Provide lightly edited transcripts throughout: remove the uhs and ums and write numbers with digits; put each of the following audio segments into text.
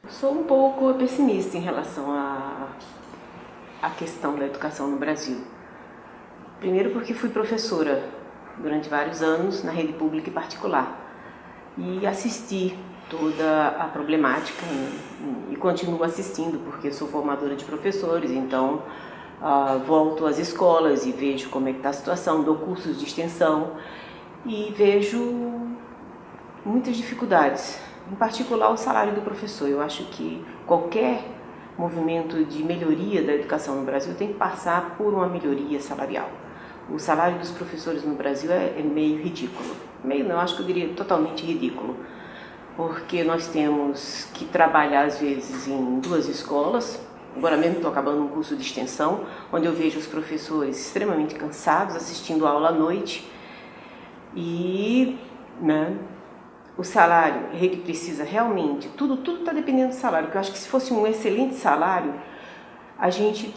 Sou um pouco pessimista em relação à questão da educação no Brasil. Primeiro porque fui professora durante vários anos na rede pública e particular e assisti toda a problemática e continuo assistindo porque sou formadora de professores, então volto às escolas e vejo como é que está a situação, dou cursos de extensão e vejo muitas dificuldades. Em particular, o salário do professor. Eu acho que qualquer movimento de melhoria da educação no Brasil tem que passar por uma melhoria salarial. O salário dos professores no Brasil é meio ridículo. Meio não, acho que eu diria totalmente ridículo. Porque nós temos que trabalhar, às vezes, em 2 escolas. Agora mesmo estou acabando um curso de extensão, onde eu vejo os professores extremamente cansados, assistindo aula à noite. E, o salário, ele precisa realmente, tudo está dependendo do salário, porque eu acho que se fosse um excelente salário, a gente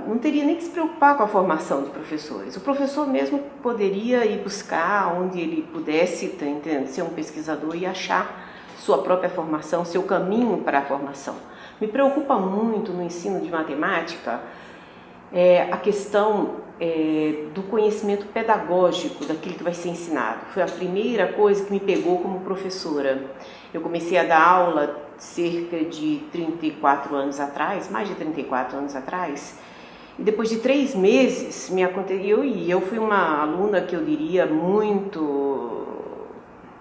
não teria nem que se preocupar com a formação de professores. O professor mesmo poderia ir buscar onde ele pudesse, tá entendendo? Ser um pesquisador e achar sua própria formação, seu caminho para a formação. Me preocupa muito no ensino de matemática a questão do conhecimento pedagógico daquilo que vai ser ensinado. Foi a primeira coisa que me pegou como professora. Eu comecei a dar aula cerca de 34 anos atrás, mais de 34 anos atrás, e depois de 3 meses me aconteceu, e eu fui uma aluna que eu diria muito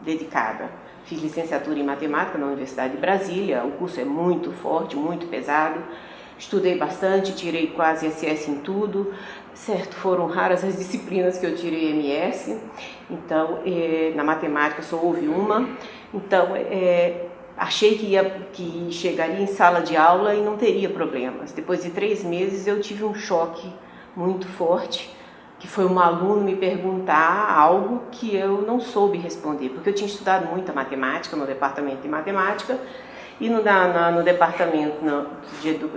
dedicada. Fiz licenciatura em matemática na Universidade de Brasília, o curso é muito forte, muito pesado. Estudei bastante, tirei quase SS em tudo, certo? Foram raras as disciplinas que eu tirei MS, então na matemática só houve uma, então achei que chegaria em sala de aula e não teria problemas. Depois de 3 meses eu tive um choque muito forte, que foi um aluno me perguntar algo que eu não soube responder, porque eu tinha estudado muita matemática no departamento de matemática, e no departamento,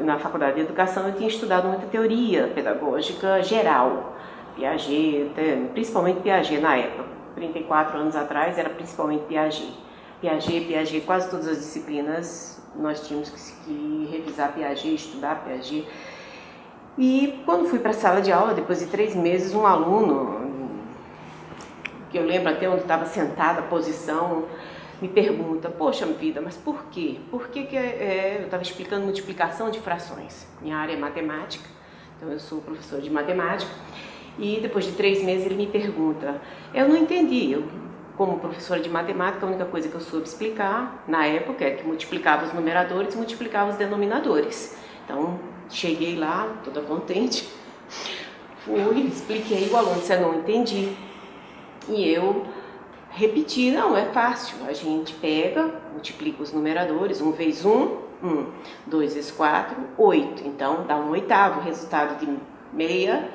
na faculdade de educação, eu tinha estudado muita teoria pedagógica geral, Piaget, principalmente Piaget na época, 34 anos atrás era principalmente Piaget, quase todas as disciplinas nós tínhamos que revisar Piaget, estudar Piaget. E quando fui para a sala de aula, depois de 3 meses, um aluno, que eu lembro até onde estava sentada, a posição, me pergunta, poxa vida, mas por quê? Por que eu estava explicando multiplicação de frações? Minha área é matemática, então eu sou professor de matemática, e depois de 3 meses ele me pergunta, eu não entendi, eu como professora de matemática, a única coisa que eu soube explicar na época é que multiplicava os numeradores e multiplicava os denominadores. Então, cheguei lá, toda contente, fui, expliquei, o aluno disse, eu não entendi, e eu repeti, não, é fácil, a gente pega, multiplica os numeradores, 1 vezes 1, 1, 2 vezes 4, 8, então dá 1/8, o resultado de meia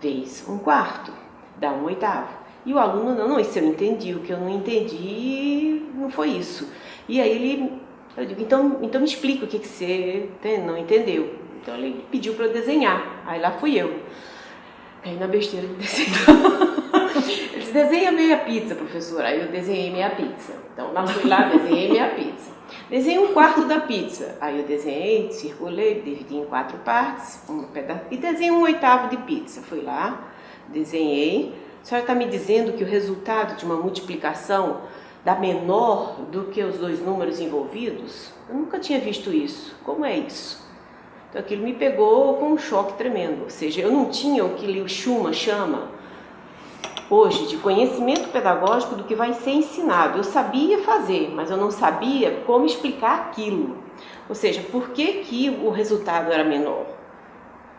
vezes 1/4, dá 1/8. E o aluno, não, isso eu entendi, o que eu não entendi não foi isso. E aí eu digo, então me explica o que você não entendeu. Então ele pediu para eu desenhar, aí lá fui eu. Aí na besteira de desenhar. Ele disse, desenha meia pizza, professora. Aí eu desenhei meia pizza. Então lá fui lá, desenhei meia pizza. Desenhei 1/4 da pizza. Aí eu desenhei, circulei, dividi em 4 partes, e desenhei 1/8 de pizza. Fui lá, desenhei. A senhora está me dizendo que o resultado de uma multiplicação dá menor do que os 2 números envolvidos? Eu nunca tinha visto isso. Como é isso? Então aquilo me pegou com um choque tremendo. Ou seja, eu não tinha o que o Schumann chama hoje de conhecimento pedagógico do que vai ser ensinado. Eu sabia fazer, mas eu não sabia como explicar aquilo. Ou seja, por que o resultado era menor?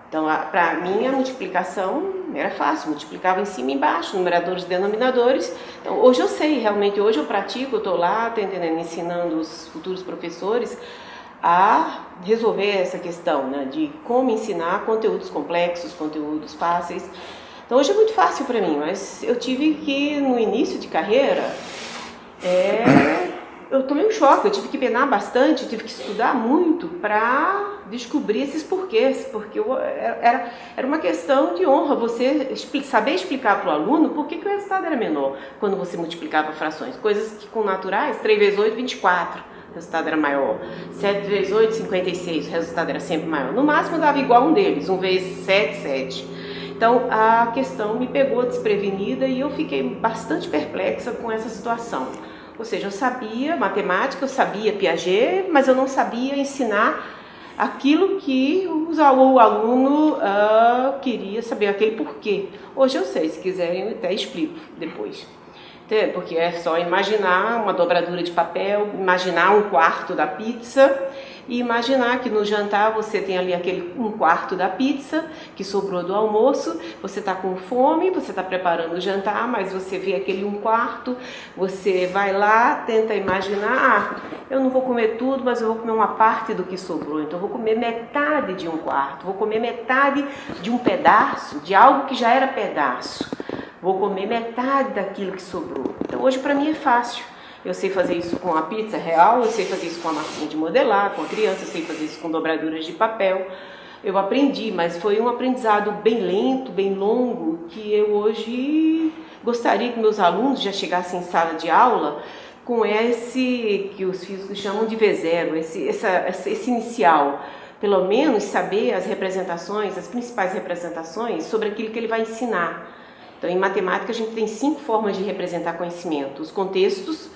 Então, para mim, a multiplicação era fácil, multiplicava em cima e embaixo, numeradores e denominadores. Então, hoje eu sei, realmente, hoje eu pratico, eu estou lá, ensinando os futuros professores a resolver essa questão, né, de como ensinar conteúdos complexos, conteúdos fáceis. Então, hoje é muito fácil para mim, mas eu tive que, no início de carreira, eu tomei um choque, eu tive que penar bastante, tive que estudar muito para descobrir esses porquês, porque era uma questão de honra você saber explicar para o aluno por que o resultado era menor quando você multiplicava frações, coisas que com naturais, 3 vezes 8, 24, resultado era maior. 7 vezes 8, 56, o resultado era sempre maior. No máximo dava igual um deles, 1 vezes 7, 7. Então a questão me pegou desprevenida e eu fiquei bastante perplexa com essa situação. Ou seja, eu sabia matemática, eu sabia Piaget, mas eu não sabia ensinar aquilo que o aluno queria saber, aquele porquê. Hoje eu sei, se quiserem eu até explico depois. Porque é só imaginar uma dobradura de papel, imaginar um quarto da pizza e imaginar que no jantar você tem ali aquele um quarto da pizza que sobrou do almoço, você está com fome, você está preparando o jantar, mas você vê aquele um quarto, você vai lá, tenta imaginar, eu não vou comer tudo, mas eu vou comer uma parte do que sobrou, então eu vou comer metade de um quarto, vou comer metade de um pedaço, de algo que já era pedaço. Vou comer metade daquilo que sobrou. Então hoje para mim é fácil. Eu sei fazer isso com a pizza real, eu sei fazer isso com a massinha de modelar, com a criança, eu sei fazer isso com dobraduras de papel. Eu aprendi, mas foi um aprendizado bem lento, bem longo, que eu hoje gostaria que meus alunos já chegassem em sala de aula com esse que os físicos chamam de V0, esse inicial. Pelo menos saber as representações, as principais representações sobre aquilo que ele vai ensinar. Então, em matemática, a gente tem 5 formas de representar conhecimento: os contextos,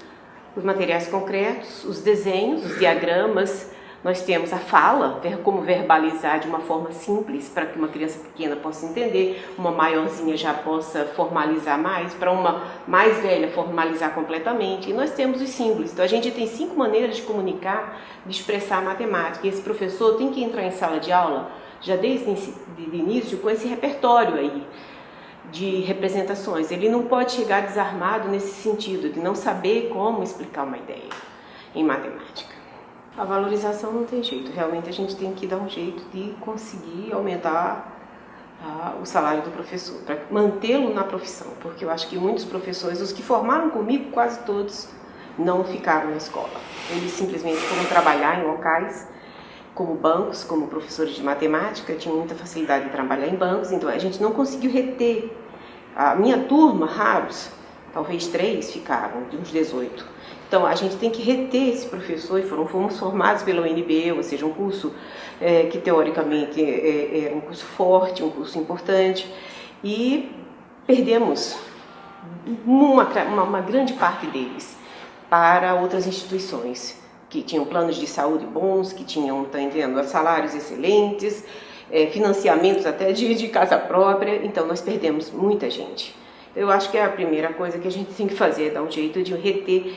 os materiais concretos, os desenhos, os diagramas. Nós temos a fala, como verbalizar de uma forma simples para que uma criança pequena possa entender, uma maiorzinha já possa formalizar mais, para uma mais velha formalizar completamente. E nós temos os símbolos. Então, a gente tem 5 maneiras de comunicar, de expressar a matemática. E esse professor tem que entrar em sala de aula, já desde o início, com esse repertório aí de representações. Ele não pode chegar desarmado nesse sentido, de não saber como explicar uma ideia em matemática. A valorização não tem jeito, realmente a gente tem que dar um jeito de conseguir aumentar o salário do professor, para mantê-lo na profissão, porque eu acho que muitos professores, os que formaram comigo, quase todos, não ficaram na escola. Eles simplesmente foram trabalhar em locais como bancos, como professores de matemática, tinham muita facilidade de trabalhar em bancos, então a gente não conseguiu reter. A minha turma, raros, talvez 3 ficaram, de uns 18. Então a gente tem que reter esse professor, e fomos formados pela UNB, ou seja, um curso que teoricamente é um curso forte, um curso importante, e perdemos uma grande parte deles para outras instituições que tinham planos de saúde bons, que tinham, tá entendendo, salários excelentes, financiamentos até de casa própria. Então nós perdemos muita gente. Eu acho que a primeira coisa que a gente tem que fazer é dar um jeito de reter,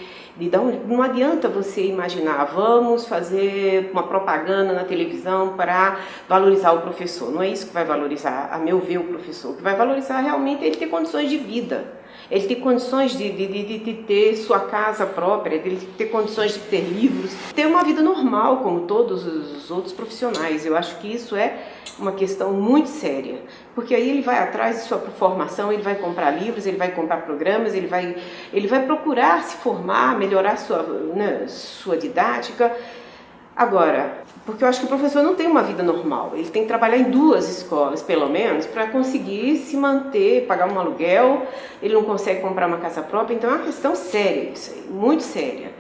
não adianta você imaginar, vamos fazer uma propaganda na televisão para valorizar o professor. Não é isso que vai valorizar, a meu ver, o professor. O que vai valorizar realmente é ele ter condições de vida. Ele ter condições de ter sua casa própria, de ter condições de ter livros, ter uma vida normal como todos os outros profissionais. Eu acho que isso é uma questão muito séria, porque aí ele vai atrás de sua formação, ele vai comprar livros, ele vai comprar programas, ele vai procurar se formar, melhorar sua didática. Agora, porque eu acho que o professor não tem uma vida normal, ele tem que trabalhar em 2 escolas, pelo menos, para conseguir se manter, pagar um aluguel, ele não consegue comprar uma casa própria, então é uma questão séria isso aí, muito séria.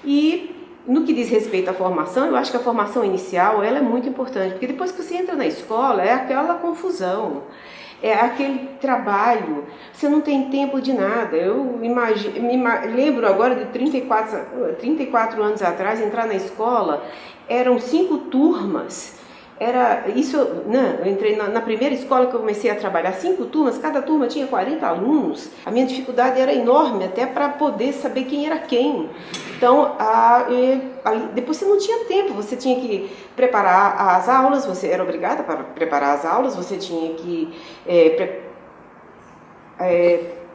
E no que diz respeito à formação, eu acho que a formação inicial ela é muito importante, porque depois que você entra na escola é aquela confusão, é aquele trabalho, você não tem tempo de nada. Eu me lembro agora de 34 anos atrás, entrar na escola, eram 5 turmas. Eu entrei na primeira escola que eu comecei a trabalhar, 5 turmas, cada turma tinha 40 alunos. A minha dificuldade era enorme, até para poder saber quem era quem. Então, depois você não tinha tempo, você tinha que preparar as aulas, você era obrigada para preparar as aulas, você tinha que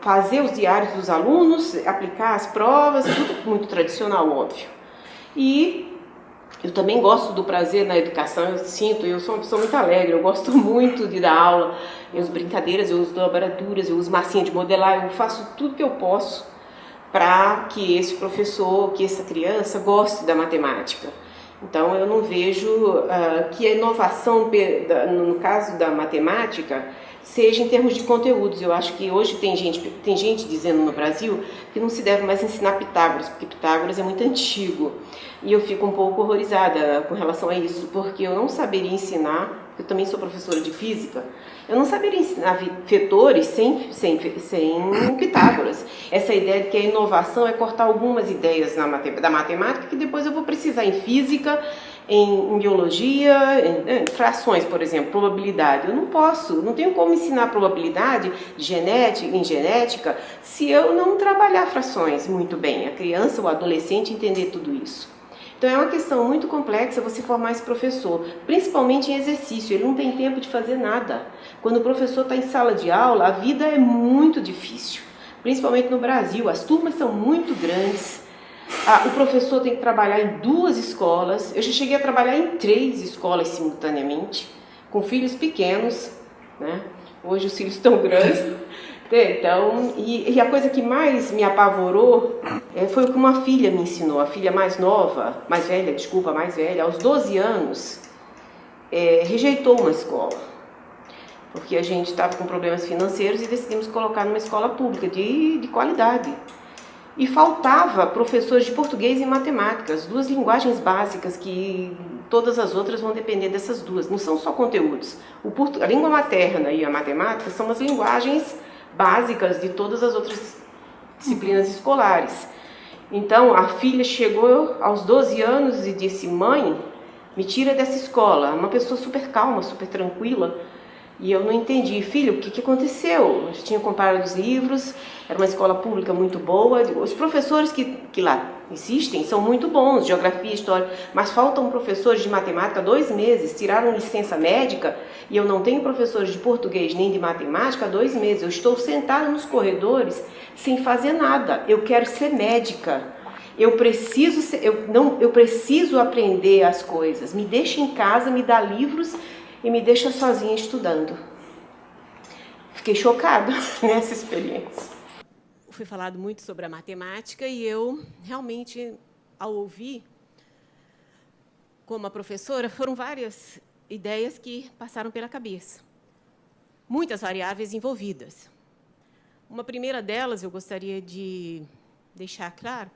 fazer os diários dos alunos, aplicar as provas, tudo muito tradicional, óbvio. E eu também gosto do prazer na educação, eu sou uma pessoa muito alegre, eu gosto muito de dar aula, eu uso brincadeiras, eu uso dobraduras, eu uso massinha de modelar, eu faço tudo que eu posso para que esse professor, que essa criança goste da matemática. Então, eu não vejo que a inovação, no caso da matemática, seja em termos de conteúdos. Eu acho que hoje tem gente dizendo no Brasil que não se deve mais ensinar Pitágoras, porque Pitágoras é muito antigo. E eu fico um pouco horrorizada com relação a isso, porque eu não saberia ensinar, eu também sou professora de física, eu não saberia ensinar vetores sem Pitágoras. Essa ideia de que a inovação é cortar algumas ideias da matemática que depois eu vou precisar em física, em biologia, em frações, por exemplo, probabilidade. Eu não tenho como ensinar probabilidade em genética se eu não trabalhar frações muito bem, a criança ou o adolescente entender tudo isso. Então é uma questão muito complexa você formar esse professor, principalmente em exercício, ele não tem tempo de fazer nada. Quando o professor está em sala de aula, a vida é muito difícil, principalmente no Brasil, as turmas são muito grandes, o professor tem que trabalhar em 2 escolas, eu já cheguei a trabalhar em 3 escolas simultaneamente, com filhos pequenos, né? Hoje os filhos estão grandes. Então, e a coisa que mais me apavorou foi o que uma filha me ensinou, a filha mais velha, aos 12 anos, rejeitou uma escola, porque a gente estava com problemas financeiros e decidimos colocar numa escola pública de qualidade. E faltava professores de português e matemática, as 2 linguagens básicas que todas as outras vão depender dessas 2, não são só conteúdos. A língua materna e a matemática são as linguagens básicas de todas as outras disciplinas escolares. Então, a filha chegou aos 12 anos e disse: mãe, me tira dessa escola. Uma pessoa super calma, super tranquila. E eu não entendi. Filho, o que aconteceu? Eu já tinha comprado os livros, era uma escola pública muito boa. Os professores que lá existem são muito bons, geografia, história, mas faltam professores de matemática 2 meses, tiraram licença médica e eu não tenho professores de português nem de matemática há 2 meses. Eu estou sentada nos corredores sem fazer nada. Eu quero ser médica. Eu preciso aprender as coisas. Me deixa em casa, me dá livros e me deixa sozinha estudando. Fiquei chocada nessa experiência. Foi falado muito sobre a matemática e eu realmente, ao ouvir, como a professora, foram várias ideias que passaram pela cabeça. Muitas variáveis envolvidas. Uma primeira delas, eu gostaria de deixar claro,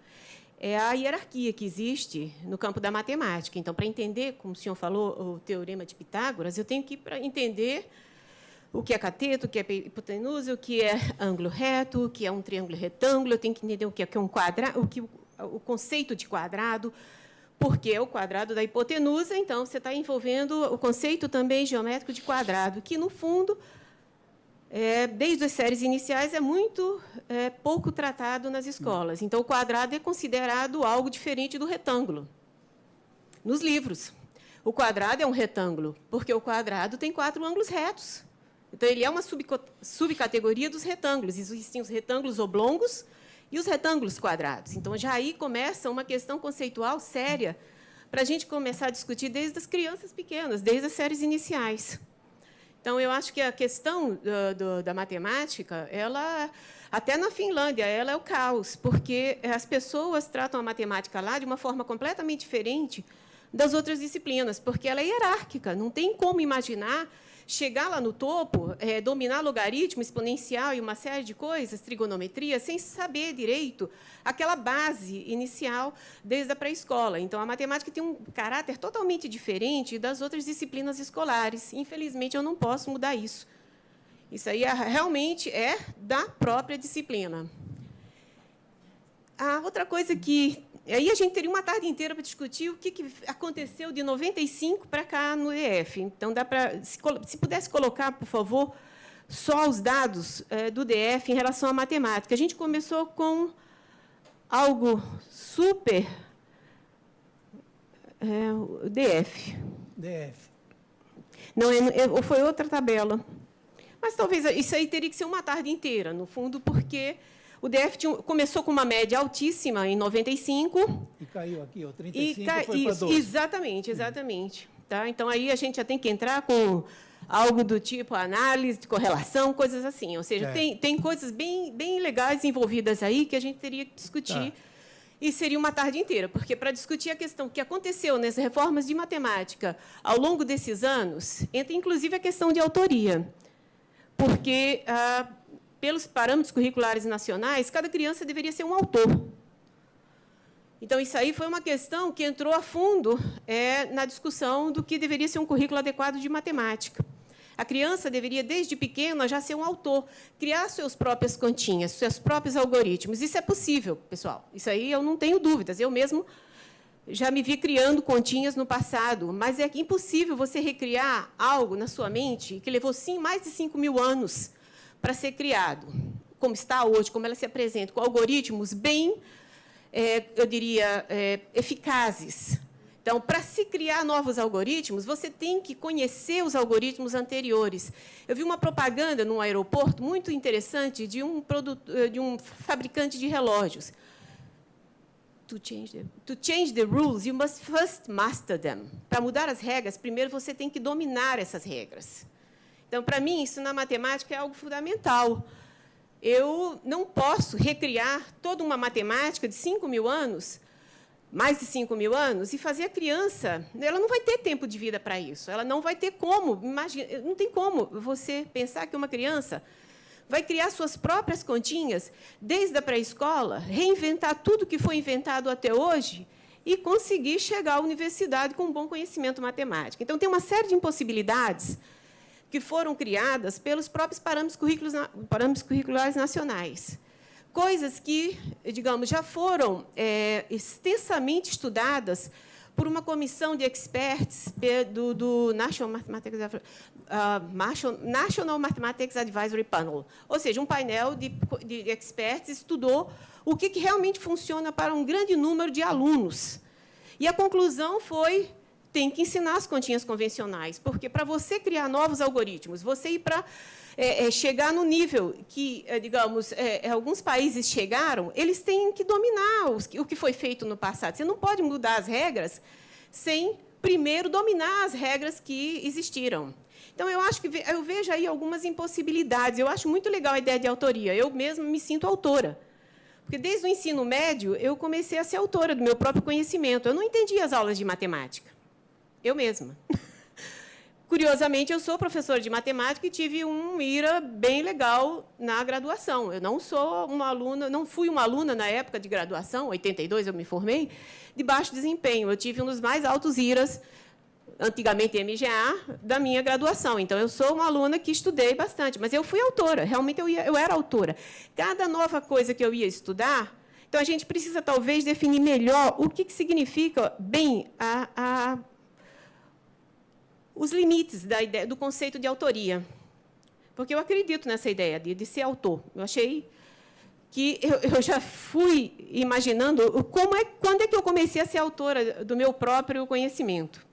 é a hierarquia que existe no campo da matemática. Então, para entender, como o senhor falou, o teorema de Pitágoras, eu tenho que entender o que é cateto, o que é hipotenusa, o que é ângulo reto, o que é um triângulo retângulo, eu tenho que entender o que é um quadrado, o conceito de quadrado, porque é o quadrado da hipotenusa, então você está envolvendo o conceito também geométrico de quadrado, que, no fundo, desde as séries iniciais, é muito pouco tratado nas escolas. Então, o quadrado é considerado algo diferente do retângulo. Nos livros, o quadrado é um retângulo, porque o quadrado tem 4 ângulos retos. Então, ele é uma subcategoria dos retângulos. Existem os retângulos oblongos e os retângulos quadrados. Então, já aí começa uma questão conceitual séria para a gente começar a discutir desde as crianças pequenas, desde as séries iniciais. Então, eu acho que a questão da matemática, até na Finlândia, ela é o caos, porque as pessoas tratam a matemática lá de uma forma completamente diferente das outras disciplinas, porque ela é hierárquica, não tem como imaginar chegar lá no topo, dominar logaritmo, exponencial e uma série de coisas, trigonometria, sem saber direito aquela base inicial desde a pré-escola. Então, a matemática tem um caráter totalmente diferente das outras disciplinas escolares. Infelizmente, eu não posso mudar isso. Isso aí realmente é da própria disciplina. A outra coisa que... Aí a gente teria uma tarde inteira para discutir o que aconteceu de 95 para cá no DF. Então, dá para, se pudesse colocar, por favor, só os dados do DF em relação à matemática. A gente começou com algo super... o DF. DF. Não, foi outra tabela. Mas talvez isso aí teria que ser uma tarde inteira, no fundo, porque... O DF começou com uma média altíssima em 95. E caiu aqui, 35 foi para 12. Exatamente. Tá? Então, aí a gente já tem que entrar com algo do tipo análise, de correlação, coisas assim. Ou seja, tem coisas bem legais envolvidas aí que a gente teria que discutir e seria uma tarde inteira, porque para discutir a questão que aconteceu nas reformas de matemática ao longo desses anos, entra inclusive a questão de autoria, porque, pelos parâmetros curriculares nacionais, cada criança deveria ser um autor. Então, isso aí foi uma questão que entrou a fundo na discussão do que deveria ser um currículo adequado de matemática. A criança deveria, desde pequena, já ser um autor, criar suas próprias continhas, seus próprios algoritmos. Isso é possível, pessoal. Isso aí eu não tenho dúvidas. Eu mesmo já me vi criando continhas no passado, mas é impossível você recriar algo na sua mente que levou, sim, mais de 5.000 anos para ser criado, como está hoje, como ela se apresenta, com algoritmos bem, eu diria, eficazes. Então, para se criar novos algoritmos, você tem que conhecer os algoritmos anteriores. Eu vi uma propaganda num aeroporto muito interessante de um fabricante de relógios. To change the rules, you must first master them. Para mudar as regras, primeiro você tem que dominar essas regras. Então, para mim, isso na matemática é algo fundamental. Eu não posso recriar toda uma matemática de 5.000 anos, mais de 5.000 anos, e fazer a criança... Ela não vai ter tempo de vida para isso. Ela não vai ter como... Imagina, não tem como você pensar que uma criança vai criar suas próprias continhas desde a pré-escola, reinventar tudo que foi inventado até hoje e conseguir chegar à universidade com um bom conhecimento matemático. Então, tem uma série de impossibilidades que foram criadas pelos próprios parâmetros curriculares nacionais. Coisas que, digamos, já foram extensamente estudadas por uma comissão de experts do National Mathematics Advisory Panel. Ou seja, um painel de experts estudou o que realmente funciona para um grande número de alunos. E a conclusão foi: tem que ensinar as continhas convencionais, porque, para você criar novos algoritmos, você ir para chegar no nível que, digamos, alguns países chegaram, eles têm que dominar o que foi feito no passado. Você não pode mudar as regras sem, primeiro, dominar as regras que existiram. Então, eu vejo aí algumas impossibilidades. Eu acho muito legal a ideia de autoria. Eu mesma me sinto autora. Porque, desde o ensino médio, eu comecei a ser autora do meu próprio conhecimento. Eu não entendia as aulas de matemática. Eu mesma. Curiosamente, eu sou professora de matemática e tive um IRA bem legal na graduação. Eu não sou uma aluna, não fui uma aluna na época de graduação, 82 eu me formei, de baixo desempenho. Eu tive um dos mais altos IRAs, antigamente MGA, da minha graduação. Então, eu sou uma aluna que estudei bastante, mas eu fui autora, realmente eu era autora. Cada nova coisa que eu ia estudar, então, a gente precisa, talvez, definir melhor o que significa, bem, os limites da ideia, do conceito de autoria. Porque eu acredito nessa ideia de ser autor. Eu achei que eu já fui imaginando quando é que eu comecei a ser autora do meu próprio conhecimento.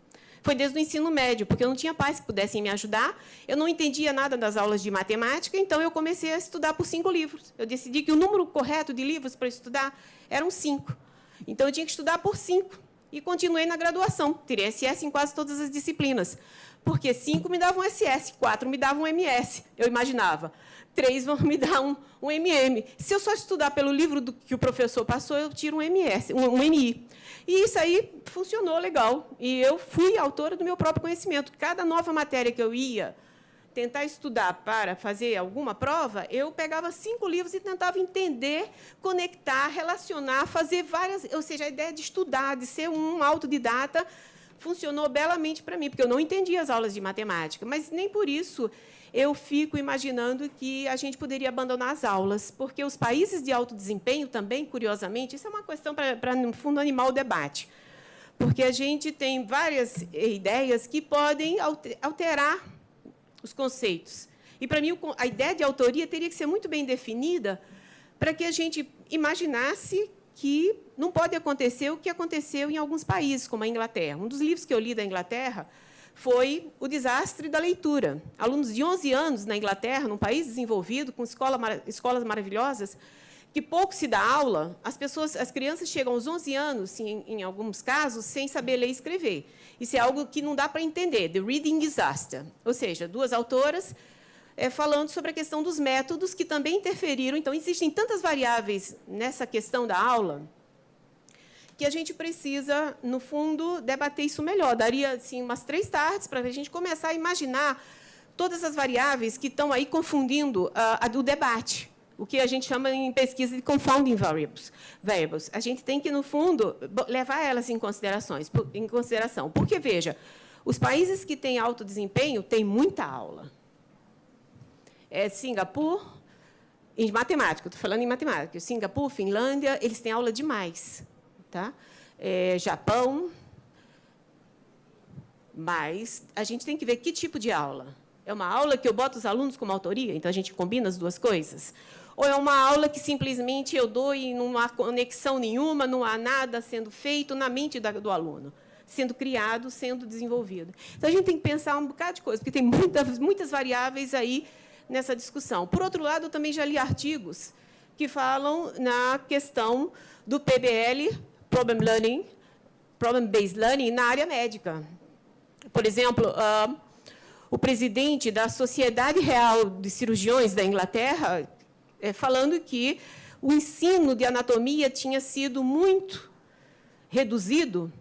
Foi desde o ensino médio, porque eu não tinha pais que pudessem me ajudar, eu não entendia nada das aulas de matemática, então eu comecei a estudar por 5 livros. Eu decidi que o número correto de livros para estudar eram 5. Então, eu tinha que estudar por 5. E continuei na graduação. Tirei SS em quase todas as disciplinas. Porque 5 me davam SS, 4 me davam MS, eu imaginava. 3 vão me dar um MM. Se eu só estudar pelo livro que o professor passou, eu tiro um MS, um MI. E isso aí funcionou legal. E eu fui autora do meu próprio conhecimento. Cada nova matéria que eu ia tentar estudar para fazer alguma prova, eu pegava 5 livros e tentava entender, conectar, relacionar, fazer várias... Ou seja, a ideia de estudar, de ser um autodidata, funcionou belamente para mim, porque eu não entendia as aulas de matemática, mas nem por isso eu fico imaginando que a gente poderia abandonar as aulas, porque os países de alto desempenho também, curiosamente, isso é uma questão para no fundo, animar o debate, porque a gente tem várias ideias que podem alterar os conceitos. E, para mim, a ideia de autoria teria que ser muito bem definida para que a gente imaginasse que não pode acontecer o que aconteceu em alguns países, como a Inglaterra. Um dos livros que eu li da Inglaterra foi O Desastre da Leitura. Alunos de 11 anos na Inglaterra, num país desenvolvido, com escolas maravilhosas, que pouco se dá aula, as crianças chegam aos 11 anos, em alguns casos, sem saber ler e escrever. Isso é algo que não dá para entender, The Reading Disaster. Ou seja, 2 autoras falando sobre a questão dos métodos que também interferiram. Então, existem tantas variáveis nessa questão da aula que a gente precisa, no fundo, debater isso melhor. Daria assim, umas 3 tardes para a gente começar a imaginar todas as variáveis que estão aí confundindo o debate, o que a gente chama em pesquisa de confounding variables. A gente tem que, no fundo, levar elas em consideração. Porque, veja, os países que têm alto desempenho têm muita aula. Singapura, em matemática, estou falando em matemática. Singapura, Finlândia, eles têm aula demais. Tá? Japão, mas a gente tem que ver que tipo de aula. É uma aula que eu boto os alunos como autoria, então a gente combina as duas coisas? Ou é uma aula que simplesmente eu dou e não há conexão nenhuma, não há nada sendo feito na mente do aluno, sendo criado, sendo desenvolvido? Então, a gente tem que pensar um bocado de coisa, porque tem muitas variáveis aí nessa discussão. Por outro lado, eu também já li artigos que falam na questão do PBL, Problem-Based Learning, na área médica. Por exemplo, o presidente da Sociedade Real de Cirurgiões da Inglaterra falando que o ensino de anatomia tinha sido muito reduzido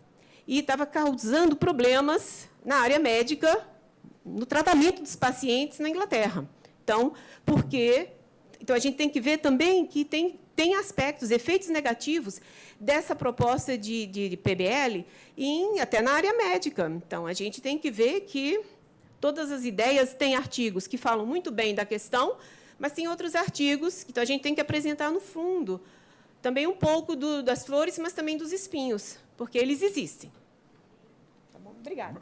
e estava causando problemas na área médica, no tratamento dos pacientes na Inglaterra. Então, a gente tem que ver também que tem aspectos, efeitos negativos dessa proposta de PBL até na área médica. Então, a gente tem que ver que todas as ideias têm artigos que falam muito bem da questão, mas tem outros artigos que a gente tem que apresentar no fundo. Também um pouco das flores, mas também dos espinhos, porque eles existem. Tá bom? Obrigada.